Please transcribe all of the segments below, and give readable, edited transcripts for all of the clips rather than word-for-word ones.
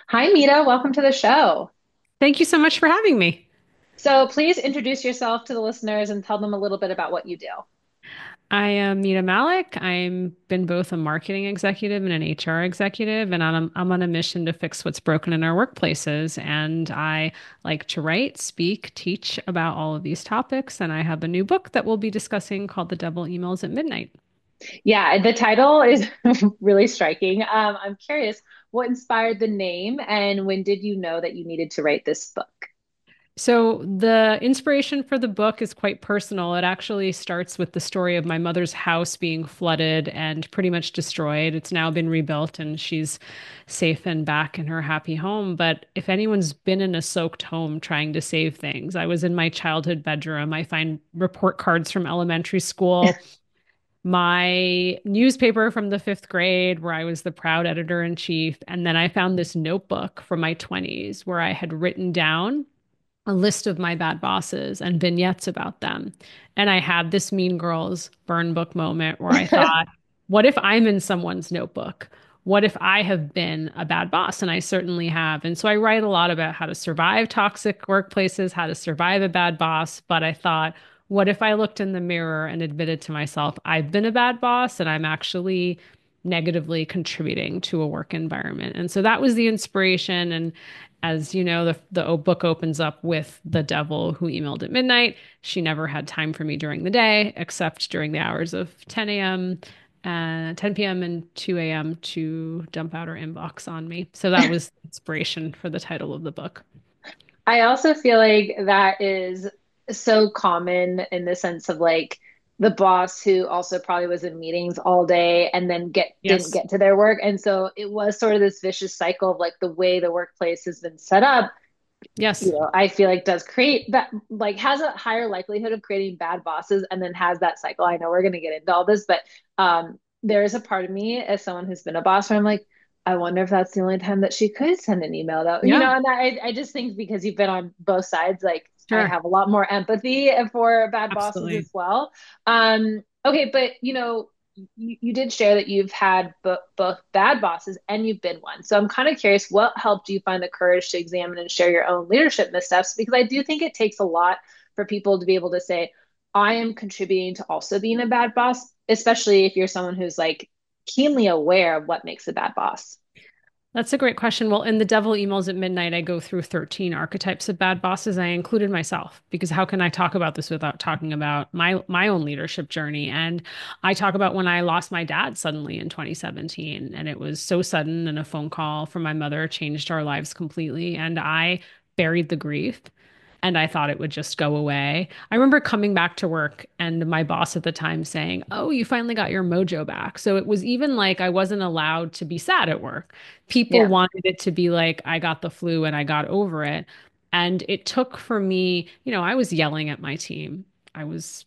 Hi, Mita. Welcome to the show. Thank you so much for having me. So please introduce yourself to the listeners and tell them a little bit about what you do. I am Mita Mallick. I'm been both a marketing executive and an HR executive, and I'm on a mission to fix what's broken in our workplaces. And I like to write, speak, teach about all of these topics. And I have a new book that we'll be discussing called The Devil Emails at Midnight. Yeah, the title is really striking. I'm curious, what inspired the name and when did you know that you needed to write this book? So the inspiration for the book is quite personal. It actually starts with the story of my mother's house being flooded and pretty much destroyed. It's now been rebuilt and she's safe and back in her happy home. But if anyone's been in a soaked home trying to save things, I was in my childhood bedroom. I find report cards from elementary school, my newspaper from the fifth grade, where I was the proud editor in chief. And then I found this notebook from my 20s where I had written down a list of my bad bosses and vignettes about them. And I had this Mean Girls burn book moment where I thought, what if I'm in someone's notebook? What if I have been a bad boss? And I certainly have. And so I write a lot about how to survive toxic workplaces, how to survive a bad boss. But I thought, what if I looked in the mirror and admitted to myself, I've been a bad boss and I'm actually negatively contributing to a work environment? And so that was the inspiration. And as you know, the book opens up with the devil who emailed at midnight. She never had time for me during the day, except during the hours of 10 a.m., 10 p.m. and 2 a.m. to dump out her inbox on me. So that was the inspiration for the title of the book. I also feel like that is so common in the sense of like the boss who also probably was in meetings all day and then get didn't Yes. get to their work. And so it was sort of this vicious cycle of like the way the workplace has been set up, Yes. I feel like does create that, like has a higher likelihood of creating bad bosses and then has that cycle. I know we're going to get into all this, but there is a part of me as someone who's been a boss where I'm like, I wonder if that's the only time that she could send an email though, Yeah. and I just think because you've been on both sides, like I Sure. have a lot more empathy for bad bosses Absolutely. as well. Okay, but you did share that you've had both bad bosses and you've been one. So I'm kind of curious, what helped you find the courage to examine and share your own leadership missteps? Because I do think it takes a lot for people to be able to say, I am contributing to also being a bad boss, especially if you're someone who's like keenly aware of what makes a bad boss. That's a great question. Well, in The Devil Emails at Midnight, I go through 13 archetypes of bad bosses. I included myself because how can I talk about this without talking about my own leadership journey? And I talk about when I lost my dad suddenly in 2017, and it was so sudden, and a phone call from my mother changed our lives completely. And I buried the grief and I thought it would just go away. I remember coming back to work and my boss at the time saying, "Oh, you finally got your mojo back." So it was even like I wasn't allowed to be sad at work. People Yeah. wanted it to be like I got the flu and I got over it. And it took for me, I was yelling at my team. I was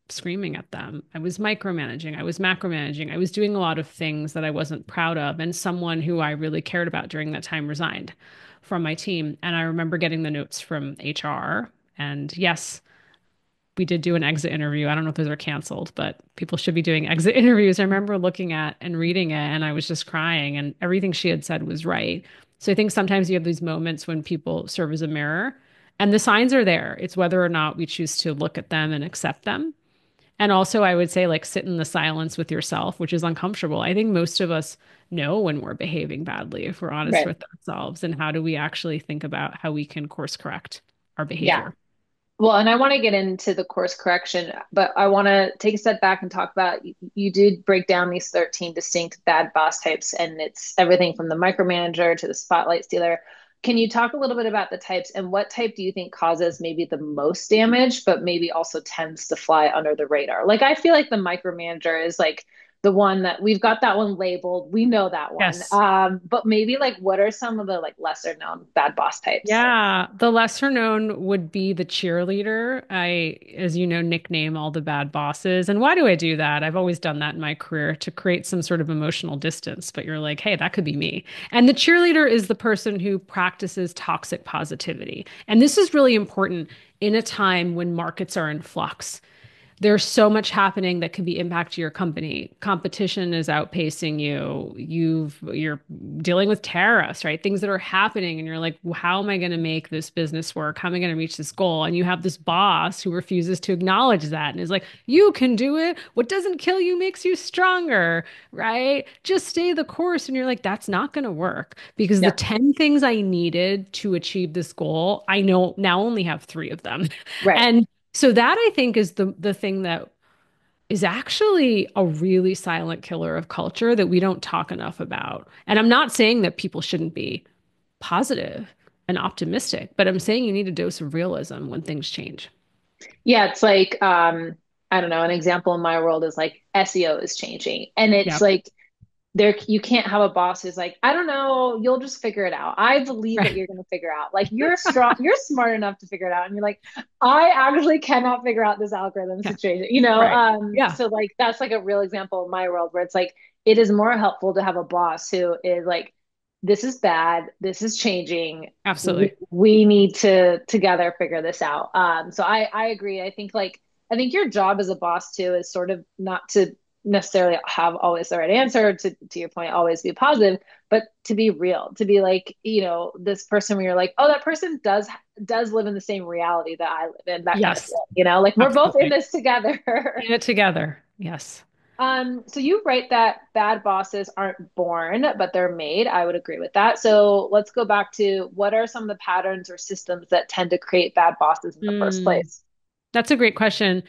screaming at them. I was micromanaging. I was macromanaging. I was doing a lot of things that I wasn't proud of. And someone who I really cared about during that time resigned from my team. And I remember getting the notes from HR. And yes, we did do an exit interview. I don't know if those are canceled, but people should be doing exit interviews. I remember looking at and reading it, and I was just crying, and everything she had said was right. So I think sometimes you have these moments when people serve as a mirror, and the signs are there. It's whether or not we choose to look at them and accept them. And also, I would say, like, sit in the silence with yourself, which is uncomfortable. I think most of us know when we're behaving badly, if we're honest Right. with ourselves. And how do we actually think about how we can course correct our Yeah. behavior? Well, and I want to get into the course correction, but I want to take a step back and talk about you did break down these 13 distinct bad boss types, and it's everything from the micromanager to the spotlight stealer. Can you talk a little bit about the types and what type do you think causes maybe the most damage, but maybe also tends to fly under the radar? Like, I feel like the micromanager is like the one that we've got that one labeled. We know that one. Yes. But maybe like what are some of the like lesser known bad boss types? Yeah, the lesser known would be the cheerleader. I, as you know, nickname all the bad bosses. And why do I do that? I've always done that in my career to create some sort of emotional distance. But you're like, hey, that could be me. And the cheerleader is the person who practices toxic positivity. And this is really important in a time when markets are in flux. There's so much happening that could be impact to your company. Competition is outpacing you. You're dealing with tariffs, right? Things that are happening, and you're like, "Well, how am I going to make this business work? How am I going to reach this goal?" And you have this boss who refuses to acknowledge that and is like, "You can do it. What doesn't kill you makes you stronger, right? Just stay the course." And you're like, "That's not going to work because the Yeah. 10 things I needed to achieve this goal, I know now only have three of them." Right. And so that I think is the thing that is actually a really silent killer of culture that we don't talk enough about. And I'm not saying that people shouldn't be positive and optimistic, but I'm saying you need a dose of realism when things change. Yeah, it's like I don't know, an example in my world is like SEO is changing. And it's Yep. like there you can't have a boss who's like, I don't know, you'll just figure it out. I believe that Right. you're going to figure out. Like you're strong, you're smart enough to figure it out. And you're like, I actually cannot figure out this algorithm Yeah. situation, Right. Yeah. so like that's like a real example in my world where it's like it is more helpful to have a boss who is like, this is bad, this is changing. We, Absolutely. we need to together figure this out. So I agree. I think your job as a boss too is sort of not to necessarily have always the right answer to your point, always be positive, but to be real, to be like, this person where you're like, oh, that person does live in the same reality that I live in, that kind of Yes. thing, like we're both in Absolutely. this together. In it together. Yes. So you write that bad bosses aren't born, but they're made. I would agree with that. So let's go back to what are some of the patterns or systems that tend to create bad bosses in the first Mm, place? that's a great question.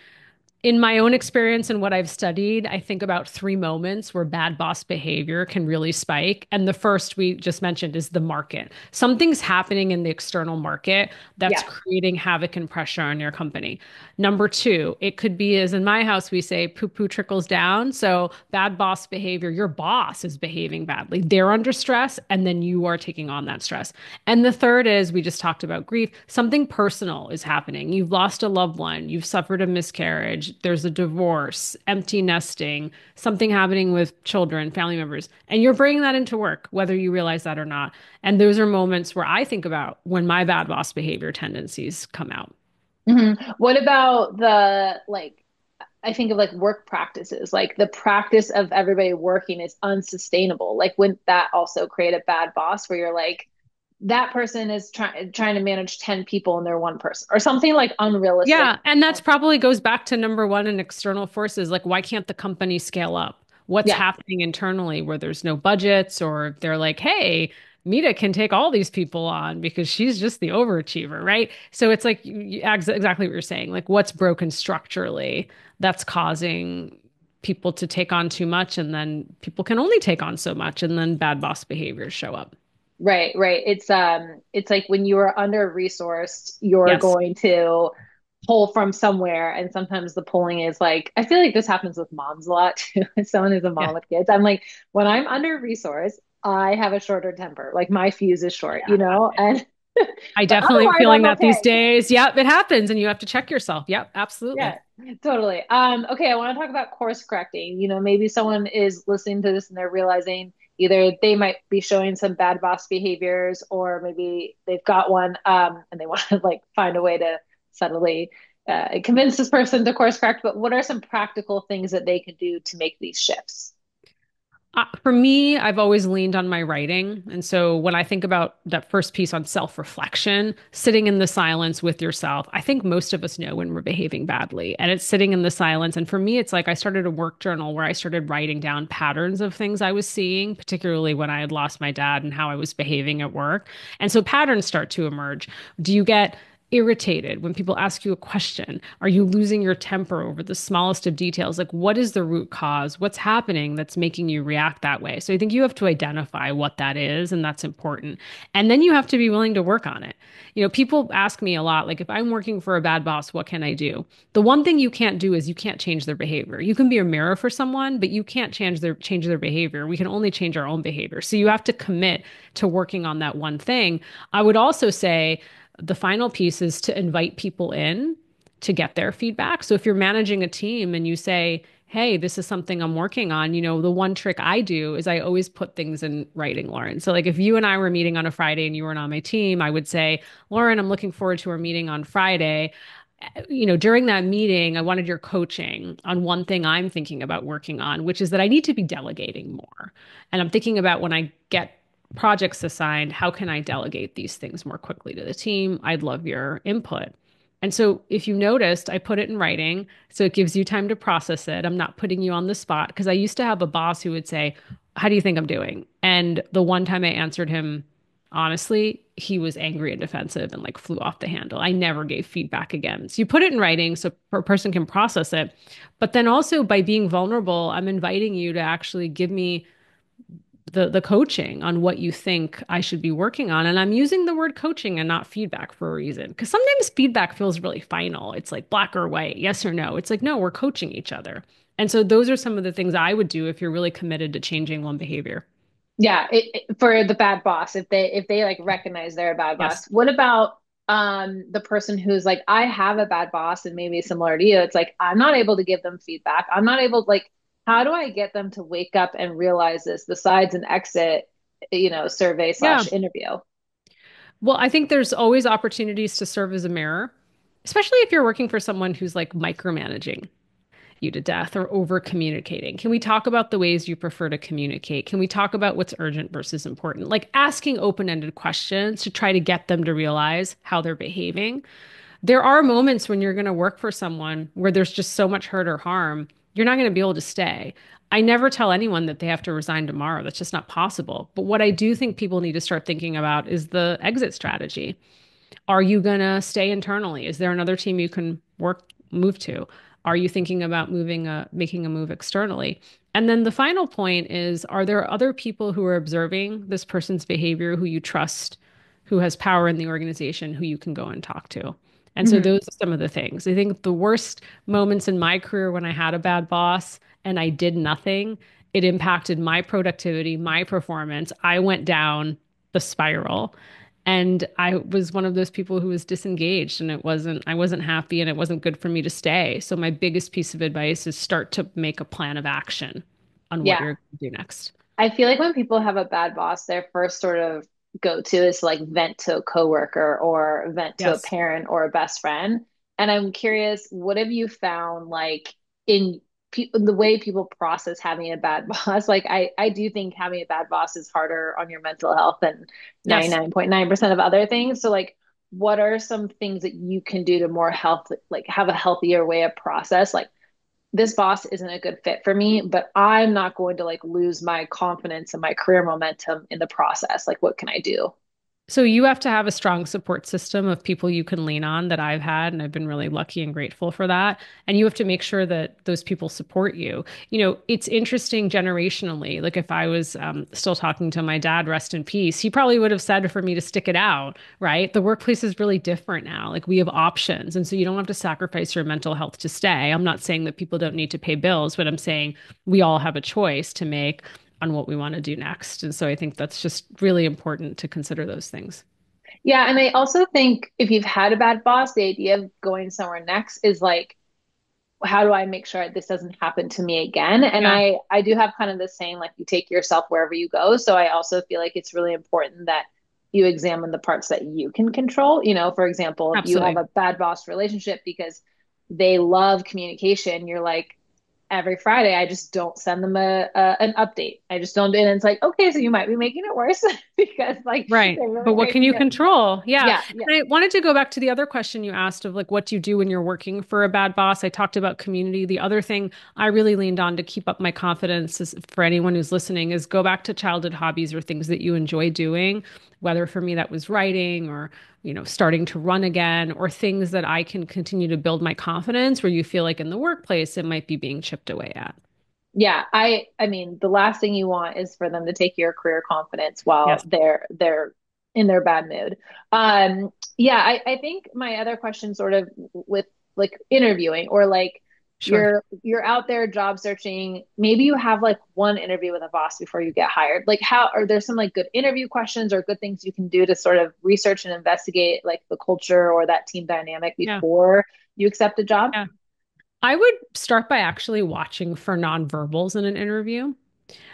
In my own experience and what I've studied, I think about three moments where bad boss behavior can really spike. And the first we just mentioned is the market. Something's happening in the external market that's Yeah. creating havoc and pressure on your company. Number two, it could be, as in my house, we say poo poo trickles down. So bad boss behavior, your boss is behaving badly. They're under stress, and then you are taking on that stress. And the third is we just talked about grief. Something personal is happening. You've lost a loved one, you've suffered a miscarriage, there's a divorce, empty nesting, something happening with children, family members, and you're bringing that into work, whether you realize that or not. And those are moments where I think about when my bad boss behavior tendencies come out. What about the like I think of like work practices, like the practice of everybody working is unsustainable. Like, wouldn't that also create a bad boss where you're like, that person is trying to manage 10 people and they're one person or something like unrealistic? Yeah, and that's probably goes back to number one in external forces. Like, why can't the company scale up? What's Yeah, happening internally where there's no budgets, or they're like, hey, Mita can take all these people on because she's just the overachiever, right? So it's like exactly what you're saying. Like, what's broken structurally that's causing people to take on too much, and then people can only take on so much, and then bad boss behaviors show up. right, right. It's like when you are under resourced, you're Yes. going to pull from somewhere. And sometimes the pulling is like, I feel like this happens with moms a lot too. As someone who's a Yeah. mom with kids, I'm like, when I'm under resourced, I have a shorter temper. Like my fuse is short, Yeah. and I but definitely am otherwise feeling I'm that these okay. days. Yep, it happens, and you have to check yourself. Yep, Yeah, absolutely. totally. Okay, I want to talk about course correcting. Maybe someone is listening to this and they're realizing either they might be showing some bad boss behaviors or maybe they've got one and they want to like find a way to subtly convince this person to course correct. But what are some practical things that they can do to make these shifts? For me, I've always leaned on my writing. And so when I think about that first piece on self-reflection, sitting in the silence with yourself, I think most of us know when we're behaving badly. And it's sitting in the silence. And for me, it's like I started a work journal where I started writing down patterns of things I was seeing, particularly when I had lost my dad and how I was behaving at work. And so patterns start to emerge. Do you get irritated when people ask you a question? Are you losing your temper over the smallest of details? Like, what is the root cause? What's happening that's making you react that way? So I think you have to identify what that is, and that's important. And then you have to be willing to work on it. People ask me a lot, like, if I'm working for a bad boss, what can I do? The one thing you can't do is you can't change their behavior. You can be a mirror for someone, but you can't change their behavior. We can only change our own behavior. So you have to commit to working on that one thing. I would also say, the final piece is to invite people in to get their feedback. So if you're managing a team and you say, hey, this is something I'm working on, the one trick I do is I always put things in writing, Lauren. So like if you and I were meeting on a Friday and you weren't on my team, I would say, Lauren, I'm looking forward to our meeting on Friday. during that meeting, I wanted your coaching on one thing I'm thinking about working on, which is that I need to be delegating more. And I'm thinking about when I get projects assigned, how can I delegate these things more quickly to the team? I'd love your input. And so if you noticed, I put it in writing, so it gives you time to process it. I'm not putting you on the spot because I used to have a boss who would say, "How do you think I'm doing?" And the one time I answered him honestly, he was angry and defensive and like flew off the handle. I never gave feedback again. So you put it in writing so a person can process it. But then also by being vulnerable, I'm inviting you to actually give me the coaching on what you think I should be working on. And I'm using the word coaching and not feedback for a reason. Because sometimes feedback feels really final. It's like black or white, yes or no. It's like, no, we're coaching each other. And so those are some of the things I would do if you're really committed to changing one behavior. Yeah, for the bad boss, if they like recognize they're a bad Yes. boss. What about the person who's like, I have a bad boss and maybe similar to you, it's like I'm not able to give them feedback. I'm not able like how do I get them to wake up and realize this besides an exit, survey Yeah. slash interview? Well, I think there's always opportunities to serve as a mirror, especially if you're working for someone who's like micromanaging you to death or over communicating. Can we talk about the ways you prefer to communicate? Can we talk about what's urgent versus important? Like asking open-ended questions to try to get them to realize how they're behaving. There are moments when you're going to work for someone where there's just so much hurt or harm, you're not going to be able to stay. I never tell anyone that they have to resign tomorrow. That's just not possible. But what I do think people need to start thinking about is the exit strategy. Are you going to stay internally? Is there another team you can move to? Are you thinking about making a move externally? And then the final point is, are there other people who are observing this person's behavior who you trust, who has power in the organization, who you can go and talk to? And so Mhm. those are some of the things. I think the worst moments in my career when I had a bad boss and I did nothing, it impacted my productivity, my performance. I went down the spiral. And I was one of those people who was disengaged and I wasn't happy and it wasn't good for me to stay. So my biggest piece of advice is start to make a plan of action on what Yeah. you're going to do next. I feel like when people have a bad boss, their first sort of go to is like vent to a coworker or vent to a Yes. parent or a best friend. And I'm curious, what have you found like in the way people process having a bad boss? Like I do think having a bad boss is harder on your mental health than Yes. 99.9% of other things. So like what are some things that you can do to more health, like have a healthier way of process? Like this boss isn't a good fit for me, but I'm not going to like lose my confidence and my career momentum in the process. Like, what can I do? So you have to have a strong support system of people you can lean on that I've had, and I've been really lucky and grateful for that. And you have to make sure that those people support you. It's interesting generationally. Like if I was still talking to my dad, rest in peace, he probably would have said for me to stick it out, right? The workplace is really different now. Like we have options, and so you don't have to sacrifice your mental health to stay. I'm not saying that people don't need to pay bills, but I'm saying we all have a choice to make on what we want to do next. And so I think that's just really important to consider those things. Yeah, and I also think if you've had a bad boss, the idea of going somewhere next is like, how do I make sure this doesn't happen to me again? And Yeah, I do have kind of this saying like you take yourself wherever you go. So I also feel like it's really important that you examine the parts that you can control. For example, if you have absolutely. a bad boss relationship because they love communication, you're like, every Friday, I just don't send them an update. I just don't do it. And it's like, okay, so you might be making it worse because like Right. they really But what crave can you communication. control? Yeah. Yeah, yeah. And I wanted to go back to the other question you asked of like, what do you do when you're working for a bad boss? I talked about community. The other thing I really leaned on to keep up my confidence is for anyone who's listening is go back to childhood hobbies or things that you enjoy doing, whether for me that was writing or, starting to run again or things that I can continue to build my confidence where you feel like in the workplace it might be being chipped away at. Yeah, I mean, the last thing you want is for them to take your career confidence while Yes. they're in their bad mood. Yeah, I think my other question sort of with like interviewing or like Sure. you're out there job searching, maybe you have like one interview with a boss before you get hired. Like how are there some like good interview questions or good things you can do to sort of research and investigate like the culture or that team dynamic Yeah. before you accept a job? Yeah. I would start by actually watching for nonverbals in an interview.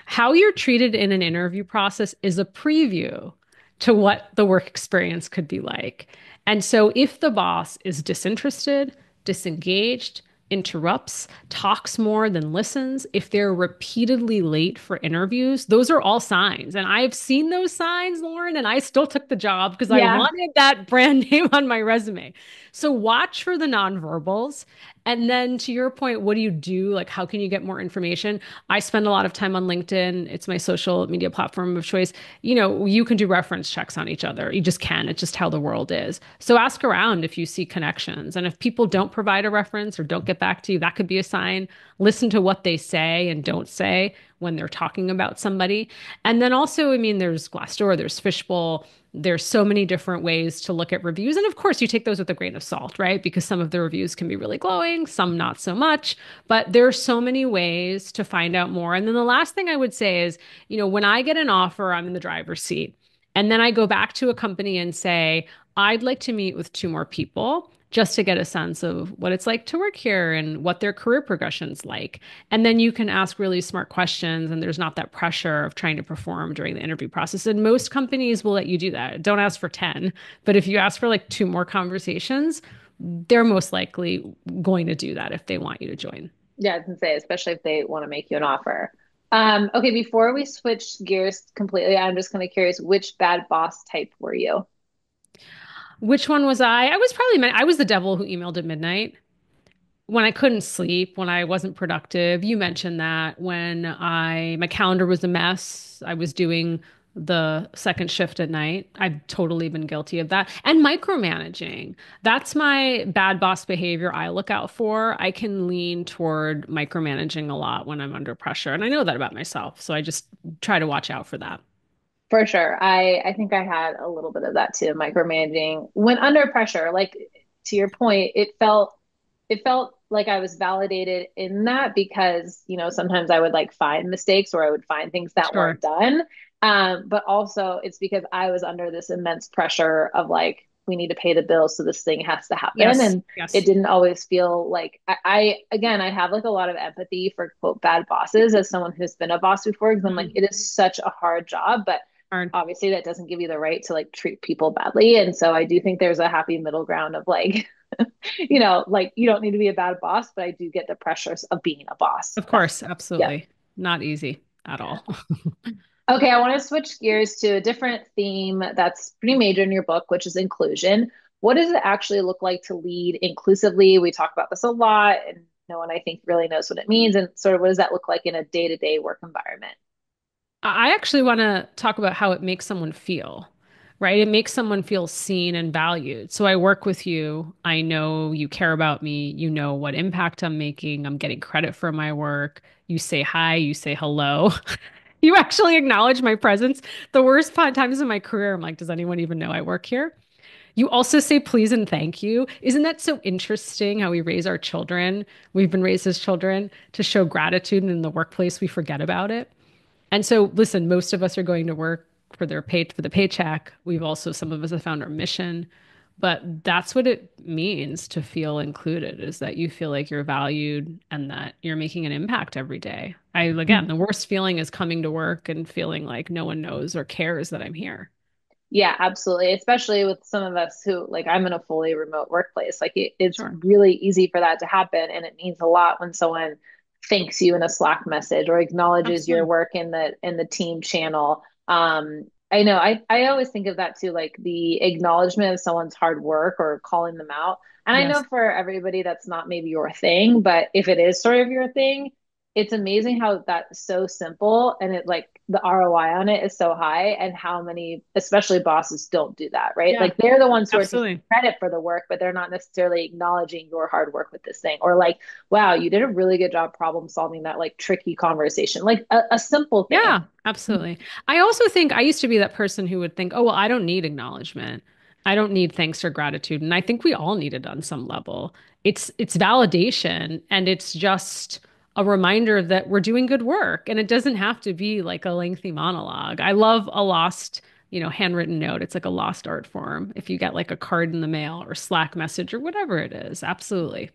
How you're treated in an interview process is a preview to what the work experience could be like. And so if the boss is disinterested, disengaged, interrupts, talks more than listens, if they're repeatedly late for interviews, those are all signs. And I've seen those signs, Lauren, and I still took the job because I Yeah. wanted that brand name on my resume. So watch for the nonverbals. And then to your point, what do you do? Like, how can you get more information? I spend a lot of time on LinkedIn. It's my social media platform of choice. You can do reference checks on each other. You just can. It's just how the world is. So ask around if you see connections. And if people don't provide a reference or don't get back to you, that could be a sign. Listen to what they say and don't say when they're talking about somebody. And then also, I mean, there's Glassdoor, there's Fishbowl, there's so many different ways to look at reviews. And of course, you take those with a grain of salt, right? Because some of the reviews can be really glowing, some not so much. But there are so many ways to find out more. And then the last thing I would say is, when I get an offer, I'm in the driver's seat. And then I go back to a company and say, I'd like to meet with two more people just to get a sense of what it's like to work here and what their career progression's like. And then you can ask really smart questions, and there's not that pressure of trying to perform during the interview process. And most companies will let you do that. Don't ask for 10, but if you ask for like two more conversations, they're most likely going to do that if they want you to join. Yeah, I was gonna say, especially if they want to make you an offer. Okay, before we switch gears completely, I'm just kind of curious, which bad boss type were you? Which one was I? I was the devil who emailed at midnight. When I couldn't sleep, when I wasn't productive. You mentioned that when my calendar was a mess, I was doing the second shift at night. I've totally been guilty of that. And micromanaging. That's my bad boss behavior I look out for. I can lean toward micromanaging a lot when I'm under pressure. And I know that about myself. So I just try to watch out for that. For sure. I think I had a little bit of that too, micromanaging. When under pressure, like to your point, it felt like I was validated in that because, sometimes I would like find mistakes or I would find things that Sure. weren't done. But also it's because I was under this immense pressure of like, we need to pay the bills, so this thing has to happen. Yes. And it Yes. didn't always feel like again, I have like a lot of empathy for quote bad bosses as someone who's been a boss before, because I'm like, Mm. it is such a hard job, but Hard. obviously that doesn't give you the right to like treat people badly. And so I do think there's a happy middle ground of like, like you don't need to be a bad boss, but I do get the pressures of being a boss. Of Definitely. course. Yeah. Absolutely. Not easy at Yeah. all. Okay, I want to switch gears to a different theme that's pretty major in your book, which is inclusion. What does it actually look like to lead inclusively? We talk about this a lot, and no one I think really knows what it means. And sort of what does that look like in a day-to-day work environment? I actually want to talk about how it makes someone feel, right? It makes someone feel seen and valued. So I work with you. I know you care about me. You know what impact I'm making. I'm getting credit for my work. You say hi, you say hello. You actually acknowledge my presence. The worst times in my career, I'm like, does anyone even know I work here? You also say please and thank you. Isn't that so interesting how we raise our children? We've been raised as children to show gratitude, and in the workplace, we forget about it. And so, listen, most of us are going to work for the paycheck. We've also, some of us have found our mission, but that's what it means to feel included, is that you feel like you're valued and that you're making an impact every day. Again, the worst feeling is coming to work and feeling like no one knows or cares that I'm here. Yeah, absolutely. Especially with some of us who, like, I'm in a fully remote workplace. Like, it's Sure. really easy for that to happen. And it means a lot when someone thanks you in a Slack message or acknowledges your Absolutely. work in the team channel. I know I always think of that too, like the acknowledgement of someone's hard work or calling them out. And I know Yes. for everybody that's not maybe your thing, but if it is sort of your thing, it's amazing how that's so simple and it like the ROI on it is so high and how many, especially bosses, don't do that, right? Yeah, Like they're the ones who are taking absolutely. credit for the work, but they're not necessarily acknowledging your hard work with this thing. Or like, wow, you did a really good job problem solving that like tricky conversation, like a simple thing. Yeah, absolutely. I also think I used to be that person who would think, oh, well, I don't need acknowledgement. I don't need thanks or gratitude. And I think we all need it on some level. It's validation, and it's just a reminder that we're doing good work. And it doesn't have to be like a lengthy monologue. I love a lost, handwritten note. It's like a lost art form. If you get like a card in the mail or Slack message or whatever it is. Absolutely.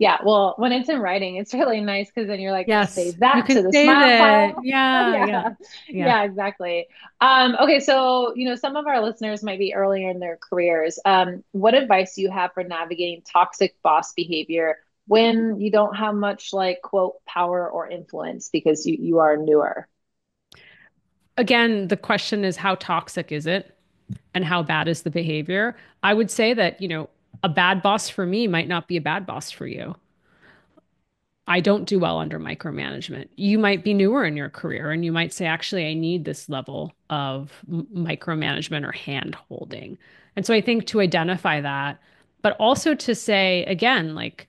Yeah, well, when it's in writing, it's really nice because then you're like, Yes, save you that can to the save smile it. pile. Yeah, yeah, Yeah, yeah. yeah, exactly. Okay, so some of our listeners might be earlier in their careers. What advice do you have for navigating toxic boss behavior when you don't have much like quote power or influence because you are newer? Again, the question is how toxic is it and how bad is the behavior? I would say that, a bad boss for me might not be a bad boss for you. I don't do well under micromanagement. You might be newer in your career and you might say, actually, I need this level of micromanagement or hand holding. And so I think to identify that, but also to say, again, like,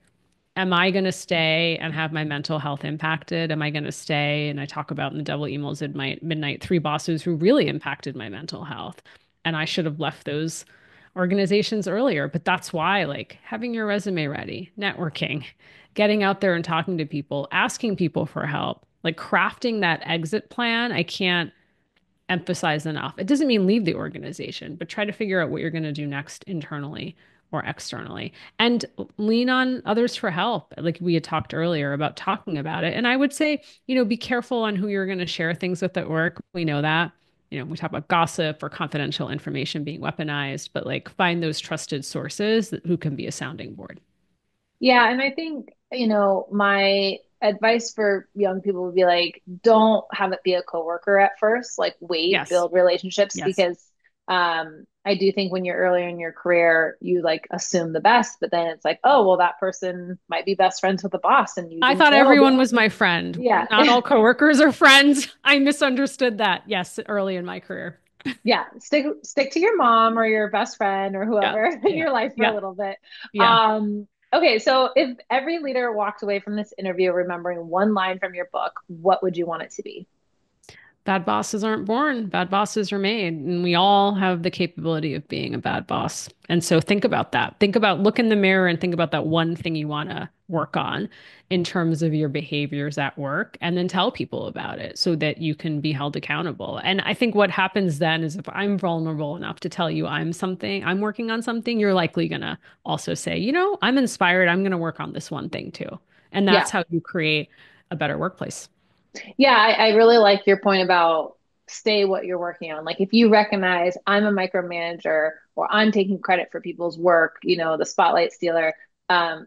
am I going to stay and have my mental health impacted? Am I going to stay? And I talk about in the Devil Emails at Midnight three bosses who really impacted my mental health. And I should have left those organizations earlier. But that's why, like, having your resume ready, networking, getting out there and talking to people, asking people for help, like crafting that exit plan, I can't emphasize enough. It doesn't mean leave the organization, but try to figure out what you're going to do next internally or externally and lean on others for help. Like we had talked earlier about talking about it. And I would say, be careful on who you're going to share things with at work. We know that. We talk about gossip or confidential information being weaponized, but like find those trusted sources who can be a sounding board. Yeah, and I think, my advice for young people would be like, don't have it be a coworker at first. Like, wait, Yes. build relationships Yes. because I do think when you're earlier in your career, you like assume the best, but then it's like, oh, well, that person might be best friends with the boss and you I didn't thought know. everyone was my friend. Yeah. Not all coworkers are friends. I misunderstood that. Yes, early in my career. Yeah, stick to your mom or your best friend or Yeah. whoever in Yeah. your life for a Yeah. little bit. Yeah. Okay, so if every leader walked away from this interview remembering one line from your book, what would you want it to be? Bad bosses aren't born, bad bosses are made. And we all have the capability of being a bad boss. And so think about that. Look in the mirror and think about that one thing you want to work on in terms of your behaviors at work, and then tell people about it so that you can be held accountable. And I think what happens then is if I'm vulnerable enough to tell you I'm working on something, you're likely going to also say, I'm inspired. I'm going to work on this one thing too. And Yeah. that's how you create a better workplace. Yeah, I really like your point about stay what you're working on. Like if you recognize I'm a micromanager or I'm taking credit for people's work, the spotlight stealer, um,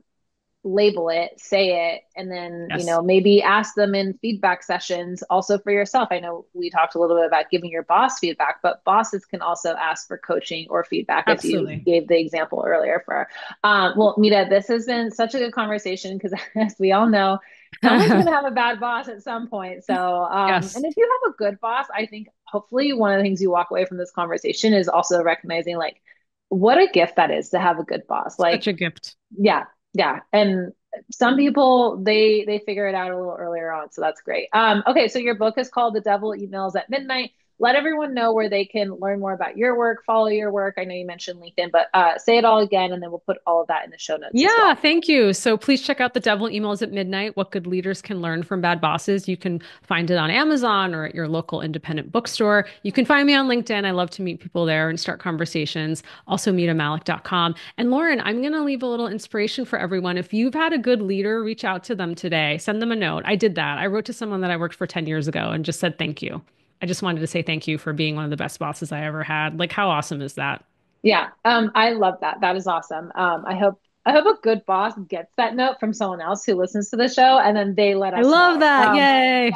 label it, say it, and then, Yes, maybe ask them in feedback sessions also for yourself. I know we talked a little bit about giving your boss feedback, but bosses can also ask for coaching or feedback, as you absolutely. gave the example earlier for. Well, Mita, this has been such a good conversation because, as we all know, someone's going to have a bad boss at some point. So, and Yes, if you have a good boss, I think hopefully one of the things you walk away from this conversation is also recognizing like what a gift that is to have a good boss. such Like, a gift. yeah, yeah. And some people they figure it out a little earlier on, so that's great. Okay, so your book is called The Devil Emails at Midnight. Let everyone know where they can learn more about your work, follow your work. I know you mentioned LinkedIn, but say it all again, and then we'll put all of that in the show notes as Yeah, well. thank you. So please check out The Devil Emails at Midnight, What Good Leaders Can Learn from Bad Bosses. You can find it on Amazon or at your local independent bookstore. You can find me on LinkedIn. I love to meet people there and start conversations. Also, mitamallick.com. And Lauren, I'm going to leave a little inspiration for everyone. If you've had a good leader, reach out to them today. Send them a note. I did that. I wrote to someone that I worked for 10 years ago and just said thank you. I just wanted to say thank you for being one of the best bosses I ever had. Like, how awesome is that? Yeah, I love that. That is awesome. I hope a good boss gets that note from someone else who listens to the show, and then they let I us love know. that. Yay.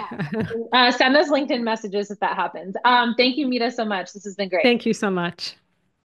Yeah. Send us LinkedIn messages if that happens. Thank you, Mita, so much. This has been great. Thank you so much.